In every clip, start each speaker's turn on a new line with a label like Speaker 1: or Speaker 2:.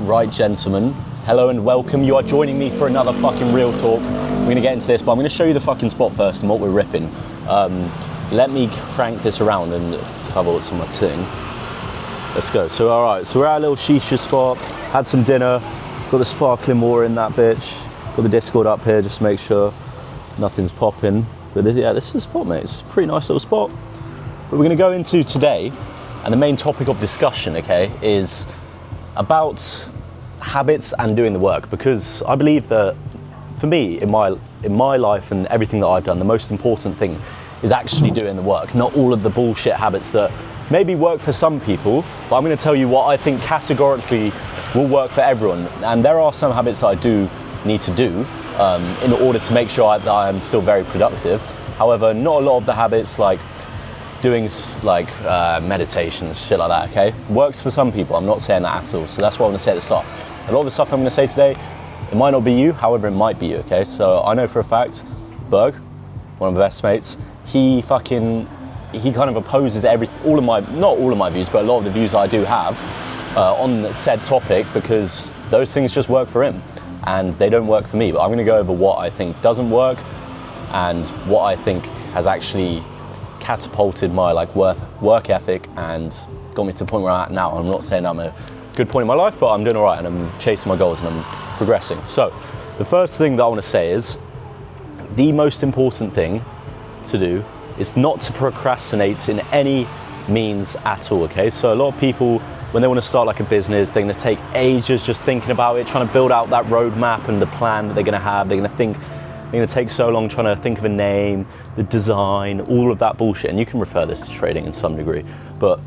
Speaker 1: Right, gentlemen, hello and welcome. You are joining me for another fucking real talk. We're gonna get into this, but I'm gonna show you the fucking spot first and what we're ripping. Let me crank this around and cover what's on my tin. Let's go. So, all right, so we're at a little shisha spot, had some dinner, got the sparkling water in that bitch, got the Discord up here just to make sure nothing's popping. But yeah, this is a spot, mate. It's a pretty nice little spot. But we're gonna go into today, and the main topic of discussion, okay, is about habits and doing the work, because I believe that for me, in my life and everything that I've done, the most important thing is actually doing the work, not all of the bullshit habits that maybe work for some people, but I'm going to tell you what I think categorically will work for everyone. And there are some habits that I do need to do in order to make sure that I am still very productive. However, not a lot of the habits, like doing meditation, shit like that, okay? Works for some people, I'm not saying that at all. So that's what I'm gonna say at the start. A lot of the stuff I'm gonna say today, it might not be you, however it might be you, okay? So I know for a fact, Berg, one of my best mates, he kind of opposes not all of my views, but a lot of the views I do have on said topic, because those things just work for him and they don't work for me. But I'm gonna go over what I think doesn't work and what I think has actually catapulted my work ethic and got me to the point where I'm at now. I'm not saying I'm a good point in my life, but I'm doing all right and I'm chasing my goals and I'm progressing. So the first thing that I want to say is the most important thing to do is not to procrastinate in any means at all, okay? So a lot of people, when they want to start like a business, they're going to take ages just thinking about it, trying to build out that roadmap and the plan that they're going to have. They're going to take so long trying to think of a name, the design, all of that bullshit. And you can refer this to trading in some degree, but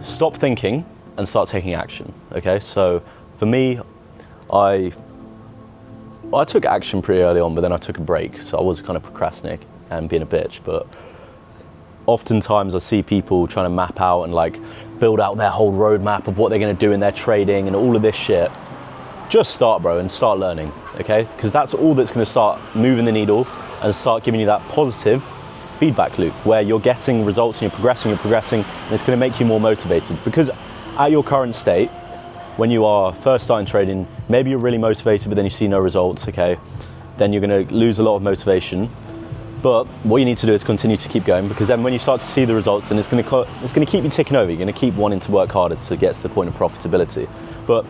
Speaker 1: stop thinking and start taking action, okay? So for me, I took action pretty early on, but then I took a break. So I was kind of procrastinating and being a bitch, but oftentimes I see people trying to map out and build out their whole roadmap of what they're gonna do in their trading and all of this shit. Just start, bro, and start learning, okay? Because that's all that's gonna start moving the needle and start giving you that positive feedback loop where you're getting results and you're progressing, and it's gonna make you more motivated. Because at your current state, when you are first starting trading, maybe you're really motivated, but then you see no results, okay? Then you're gonna lose a lot of motivation. But what you need to do is continue to keep going, because then when you start to see the results, then it's gonna keep you ticking over. You're gonna keep wanting to work harder to get to the point of profitability. But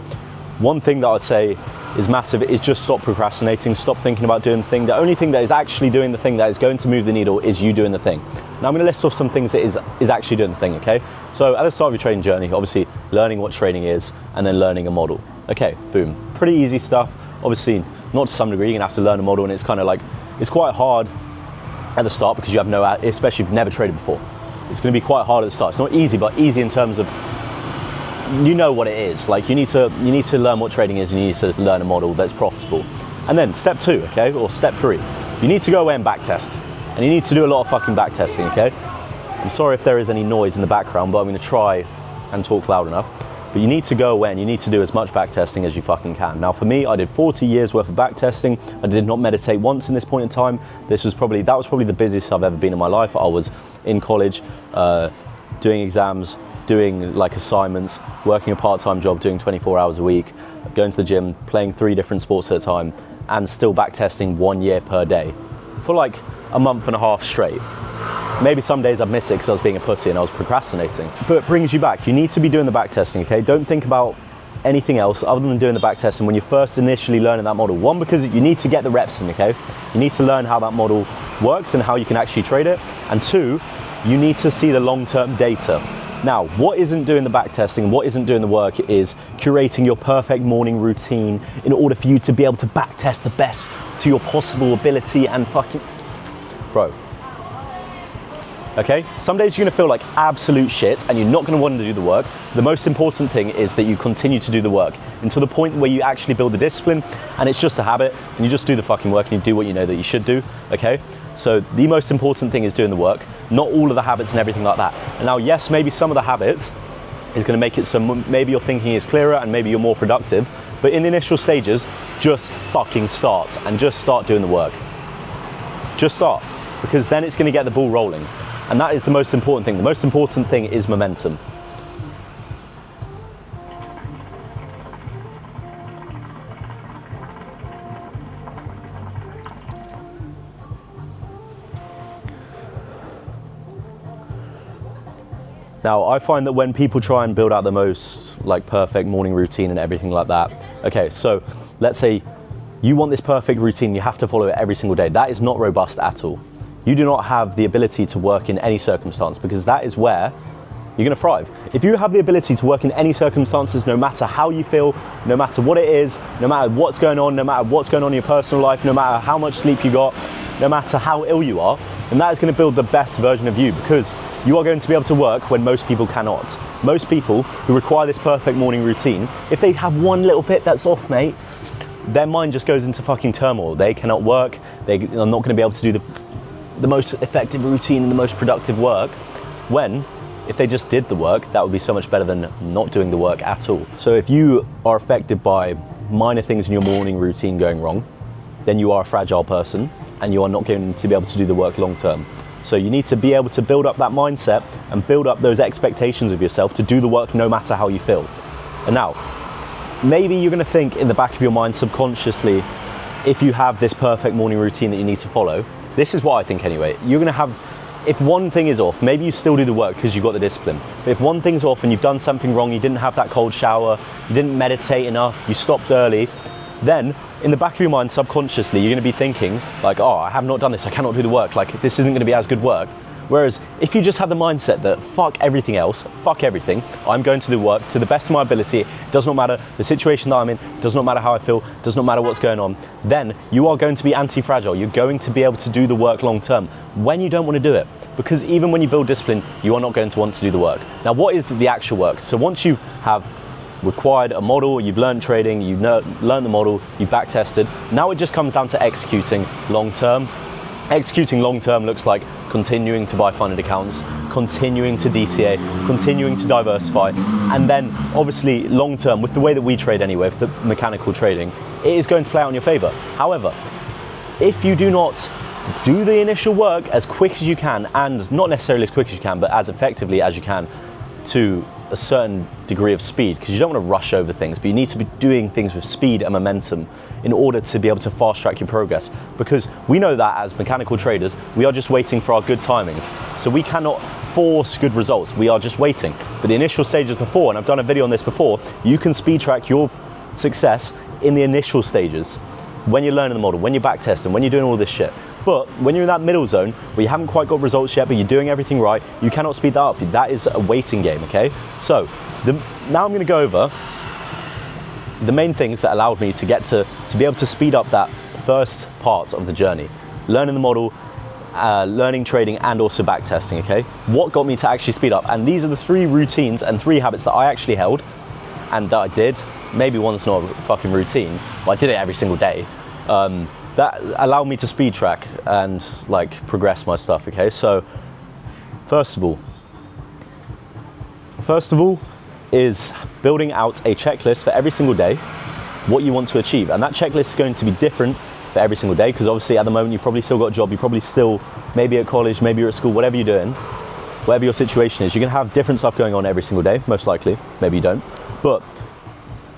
Speaker 1: one thing that I'd say is massive is just stop procrastinating, stop thinking about doing the thing. The only thing that is actually doing the thing that is going to move the needle is you doing the thing. Now I'm gonna list off some things that is actually doing the thing, okay? So at the start of your trading journey, obviously learning what trading is and then learning a model. Okay, boom, pretty easy stuff. Obviously, not to some degree, you're gonna have to learn a model, and it's kind of it's quite hard at the start because you have especially if you've never traded before. It's gonna be quite hard at the start. It's not easy, but easy in terms of you know what it is. You need to learn what trading is, and you need to learn a model that's profitable. And then step 2, okay, or step 3, you need to go away and backtest. And you need to do a lot of fucking backtesting, okay? I'm sorry if there is any noise in the background, but I'm gonna try and talk loud enough. But you need to go away and you need to do as much backtesting as you fucking can. Now for me, I did 40 years worth of backtesting. I did not meditate once in this point in time. That was probably the busiest I've ever been in my life. I was in college, doing exams, doing assignments, working a part-time job, doing 24 hours a week, going to the gym, playing 3 different sports at a time, and still backtesting 1 year per day for a month and a half straight. Maybe some days I'd miss it because I was being a pussy and I was procrastinating. But it brings you back. You need to be doing the backtesting, okay? Don't think about anything else other than doing the backtesting when you're first initially learning that model. 1, because you need to get the reps in, okay? You need to learn how that model works and how you can actually trade it. And 2, you need to see the long-term data. Now, what isn't doing the backtesting, what isn't doing the work is curating your perfect morning routine in order for you to be able to backtest the best to your possible ability and fucking... Bro. Okay? Some days you're gonna feel like absolute shit and you're not gonna want to do the work. The most important thing is that you continue to do the work until the point where you actually build the discipline and it's just a habit and you just do the fucking work and you do what you know that you should do, okay? So the most important thing is doing the work, not all of the habits and everything like that. And now, yes, maybe some of the habits is gonna make it so maybe your thinking is clearer and maybe you're more productive, but in the initial stages, just fucking start and just start doing the work. Just start, because then it's gonna get the ball rolling. And that is the most important thing. The most important thing is momentum. Now, I find that when people try and build out the most like perfect morning routine and everything like that, okay, so let's say you want this perfect routine, you have to follow it every single day. That is not robust at all. You do not have the ability to work in any circumstance, because that is where you're gonna thrive. If you have the ability to work in any circumstances, no matter how you feel, no matter what it is, no matter what's going on, no matter what's going on in your personal life, no matter how much sleep you got, no matter how ill you are, then that is gonna build the best version of you, because you are going to be able to work when most people cannot. Most people who require this perfect morning routine, if they have one little bit that's off, mate, their mind just goes into fucking turmoil. They cannot work, they are not gonna be able to do the most effective routine and the most productive work, when if they just did the work, that would be so much better than not doing the work at all. So if you are affected by minor things in your morning routine going wrong, then you are a fragile person and you are not going to be able to do the work long term. So you need to be able to build up that mindset and build up those expectations of yourself to do the work no matter how you feel. And now, maybe you're gonna think in the back of your mind subconsciously, if you have this perfect morning routine that you need to follow, this is what I think anyway, you're gonna have, if one thing is off, maybe you still do the work because you've got the discipline. But if one thing's off and you've done something wrong, you didn't have that cold shower, you didn't meditate enough, you stopped early, then in the back of your mind, subconsciously, you're gonna be thinking like, oh, I have not done this, I cannot do the work, like this isn't gonna be as good work. Whereas if you just have the mindset that fuck everything else, fuck everything, I'm going to do work to the best of my ability, it does not matter the situation that I'm in, does not matter how I feel, does not matter what's going on, then you are going to be anti-fragile. You're going to be able to do the work long term when you don't want to do it. Because even when you build discipline, you are not going to want to do the work. Now, what is the actual work? So once you have required a model, you've learned trading, you've learned the model, you've back tested, now it just comes down to executing long term. Executing long term looks like continuing to buy funded accounts, continuing to DCA, continuing to diversify, and then obviously long term, with the way that we trade anyway, with the mechanical trading, it is going to play out in your favor. However, if you do not do the initial work as quick as you can, and not necessarily as quick as you can, but as effectively as you can to a certain degree of speed, because you don't want to rush over things, but you need to be doing things with speed and momentum in order to be able to fast track your progress. Because we know that as mechanical traders, we are just waiting for our good timings. So we cannot force good results, we are just waiting. But the initial stages before, and I've done a video on this before, you can speed track your success in the initial stages. When you're learning the model, when you're back testing, when you're doing all this shit. But when you're in that middle zone, where you haven't quite got results yet, but you're doing everything right, you cannot speed that up. That is a waiting game, okay? So, now I'm gonna go over the main things that allowed me to get to be able to speed up that first part of the journey. Learning the model, learning trading, and also back testing, okay? What got me to actually speed up? And these are the 3 routines and 3 habits that I actually held and that I did. Maybe one's not a fucking routine, but I did it every single day. That allowed me to speed track and like progress my stuff, okay? So first of all is building out a checklist for every single day, what you want to achieve. And that checklist is going to be different for every single day, because obviously at the moment you've probably still got a job, you're probably still maybe at college, maybe you're at school, whatever you're doing, whatever your situation is, you're gonna have different stuff going on every single day, most likely, maybe you don't. But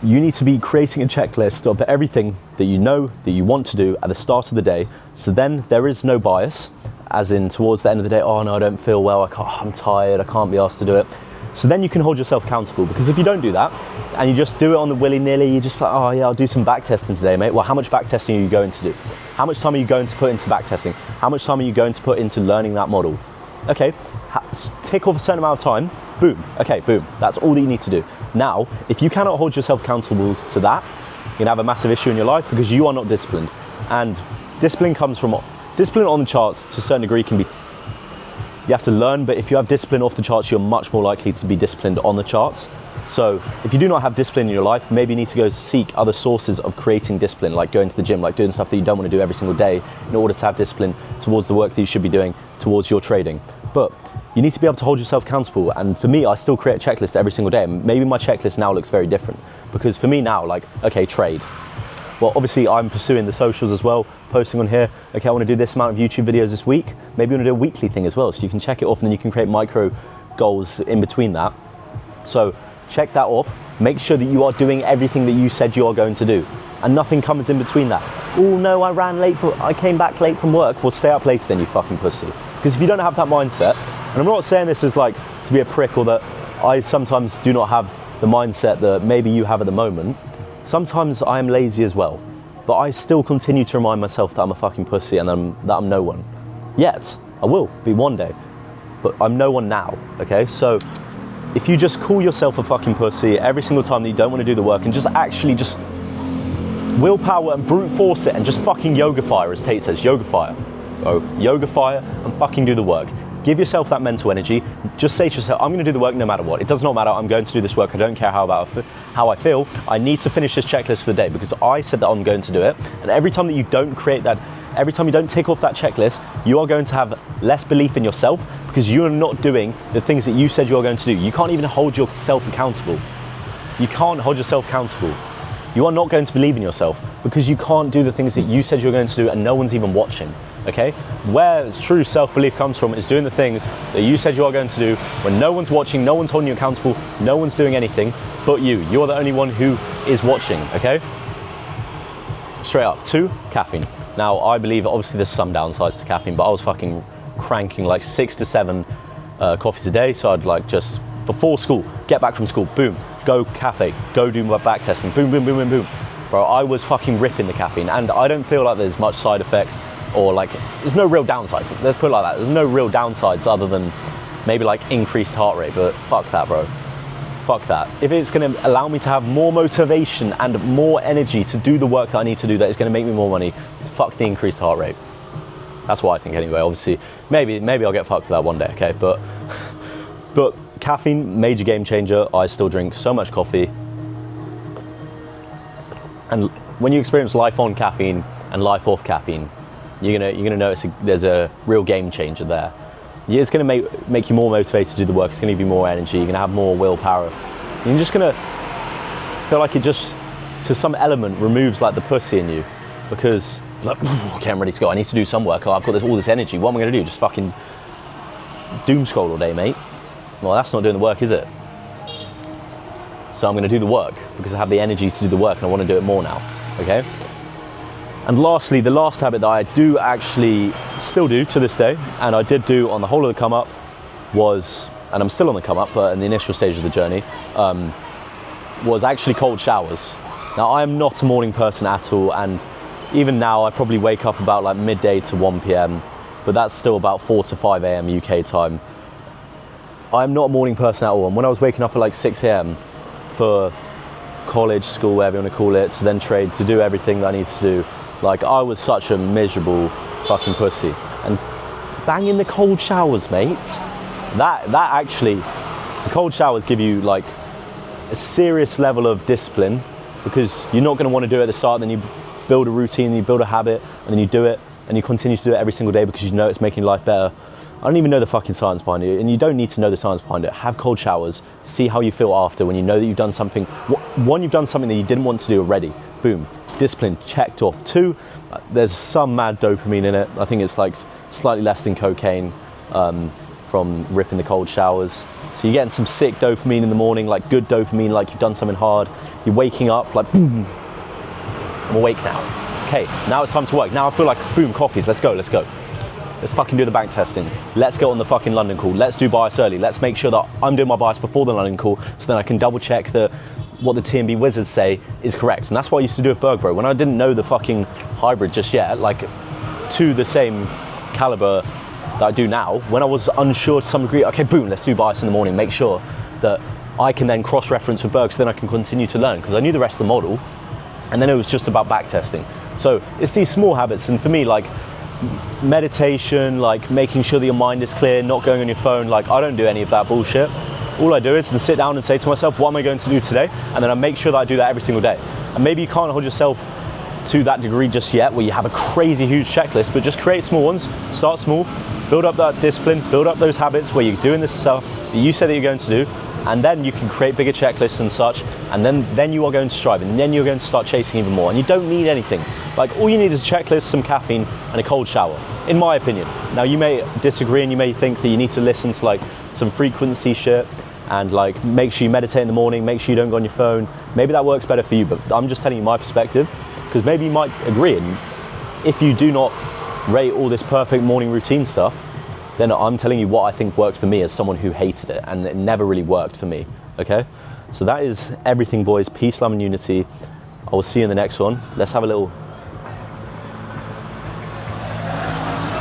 Speaker 1: you need to be creating a checklist of everything that you know that you want to do at the start of the day. So then there is no bias, as in towards the end of the day, oh no, I don't feel well, I'm tired, I can't be asked to do it. So then you can hold yourself accountable, because if you don't do that and you just do it on the willy-nilly, you're just like, oh yeah, I'll do some back testing today, mate. Well, how much back testing are you going to do? How much time are you going to put into back testing? How much time are you going to put into learning that model? Okay, tick off a certain amount of time, boom, okay, boom. That's all that you need to do. Now, if you cannot hold yourself accountable to that, you're gonna have a massive issue in your life, because you are not disciplined. And discipline comes from, discipline on the charts to a certain degree can be, you have to learn, but if you have discipline off the charts, you're much more likely to be disciplined on the charts. So if you do not have discipline in your life, maybe you need to go seek other sources of creating discipline, like going to the gym, like doing stuff that you don't want to do every single day in order to have discipline towards the work that you should be doing towards your trading. But you need to be able to hold yourself accountable. And for me, I still create a checklist every single day. And maybe my checklist now looks very different, because for me now, like, okay, trade. Well, obviously I'm pursuing the socials as well, posting on here, okay, I want to do this amount of YouTube videos this week. Maybe you want to do a weekly thing as well, so you can check it off and then you can create micro goals in between that. So check that off, make sure that you are doing everything that you said you are going to do, and nothing comes in between that. Oh no, I came back late from work. Well, stay up later then, you fucking pussy. Because if you don't have that mindset, and I'm not saying this as like, to be a prick, or that I sometimes do not have the mindset that maybe you have at the moment. Sometimes I am lazy as well, but I still continue to remind myself that I'm a fucking pussy and that I'm no one. Yet, I will be one day, but I'm no one now, okay? So if you just call yourself a fucking pussy every single time that you don't want to do the work, and just actually just willpower and brute force it and just fucking yoga fire, as Tate says, yoga fire. Oh, yoga fire and fucking do the work. Give yourself that mental energy. Just say to yourself, I'm going to do the work no matter what. It does not matter. I'm going to do this work. I don't care how I feel. I need to finish this checklist for the day because I said that I'm going to do it. And every time that you don't create that, every time you don't tick off that checklist, you are going to have less belief in yourself because you are not doing the things that you said you are going to do. You can't even hold yourself accountable. You can't hold yourself accountable. You are not going to believe in yourself because you can't do the things that you said you're going to do and no one's even watching, okay? Where true self-belief comes from is doing the things that you said you are going to do when no one's watching, no one's holding you accountable, no one's doing anything but you. You're the only one who is watching, okay? Straight up. 2, caffeine. Now, I believe obviously there's some downsides to caffeine, but I was fucking cranking like 6 to 7 coffees a day, so I'd like just before school, get back from school, boom, go cafe, go do my back testing, boom, boom, boom, boom, boom. Bro, I was fucking ripping the caffeine, and I don't feel like there's much side effects, or like, there's no real downsides. Let's put it like that. There's no real downsides other than maybe like increased heart rate, but fuck that, bro. Fuck that. If it's gonna allow me to have more motivation and more energy to do the work that I need to do, that is gonna make me more money, fuck the increased heart rate. That's what I think anyway. Obviously, maybe I'll get fucked for that one day, okay? But caffeine, major game changer. I still drink so much coffee. And when you experience life on caffeine and life off caffeine, you're gonna notice there's a real game changer there. It's gonna make you more motivated to do the work. It's gonna give you more energy. You're gonna have more willpower. You're just gonna feel like it just, to some element, removes like the pussy in you, because like, okay, I'm ready to go. I need to do some work. Oh, I've got all this energy. What am I gonna do? Just fucking doom scroll all day, mate? Well, that's not doing the work, is it? So I'm gonna do the work because I have the energy to do the work and I wanna do it more now, okay? And lastly, the last habit that I do actually still do to this day, and I did do on the whole of the come up, was, and I'm still on the come up, but in the initial stage of the journey, was actually cold showers. Now, I am not a morning person at all, and even now I probably wake up about like midday to 1 p.m, but that's still about 4 to 5 a.m. UK time. I'm not a morning person at all, and when I was waking up at like 6 a.m. for college, school, whatever you want to call it, to then trade, to do everything that I need to do, like I was such a miserable fucking pussy. And banging the cold showers, mate, that actually, the cold showers give you like a serious level of discipline, because you're not going to want to do it at the start, then you build a routine, you build a habit, and then you do it, and you continue to do it every single day because you know it's making life better. I don't even know the fucking science behind it, and you don't need to know the science behind it. Have cold showers, see how you feel after when you know that you've done something. One, you've done something that you didn't want to do already. Boom, discipline checked off. 2, there's some mad dopamine in it. I think it's like slightly less than cocaine from ripping the cold showers. So you're getting some sick dopamine in the morning, like good dopamine, like you've done something hard. You're waking up like, boom, I'm awake now. Okay, now it's time to work. Now I feel like, boom, coffees, let's go. Let's fucking do the bank testing. Let's go on the fucking London call. Let's do bias early. Let's make sure that I'm doing my bias before the London call, so then I can double check that what the TMB wizards say is correct. And that's what I used to do with Berg, bro. When I didn't know the fucking hybrid just yet, like to the same caliber that I do now, when I was unsure to some degree, okay, boom, let's do bias in the morning. Make sure that I can then cross-reference with Berg, so then I can continue to learn, because I knew the rest of the model, and then it was just about back testing. So it's these small habits, and for me, like, meditation, like making sure that your mind is clear, not going on your phone, like I don't do any of that bullshit. All I do is sit down and say to myself, what am I going to do today? And then I make sure that I do that every single day. And maybe you can't hold yourself to that degree just yet, where you have a crazy huge checklist, but just create small ones, start small, build up that discipline, build up those habits where you're doing this stuff that you said that you're going to do, and then you can create bigger checklists and such, and then you are going to strive, and then you're going to start chasing even more. And you don't need anything. Like, all you need is a checklist, some caffeine, and a cold shower, in my opinion. Now, you may disagree, and you may think that you need to listen to like some frequency shit, and like make sure you meditate in the morning, make sure you don't go on your phone. Maybe that works better for you, but I'm just telling you my perspective, because maybe you might agree. And if you do not rate all this perfect morning routine stuff, then I'm telling you what I think worked for me as someone who hated it, and it never really worked for me, so that is everything, boys. Peace, love, and unity. I will see you in the next one. Let's have a little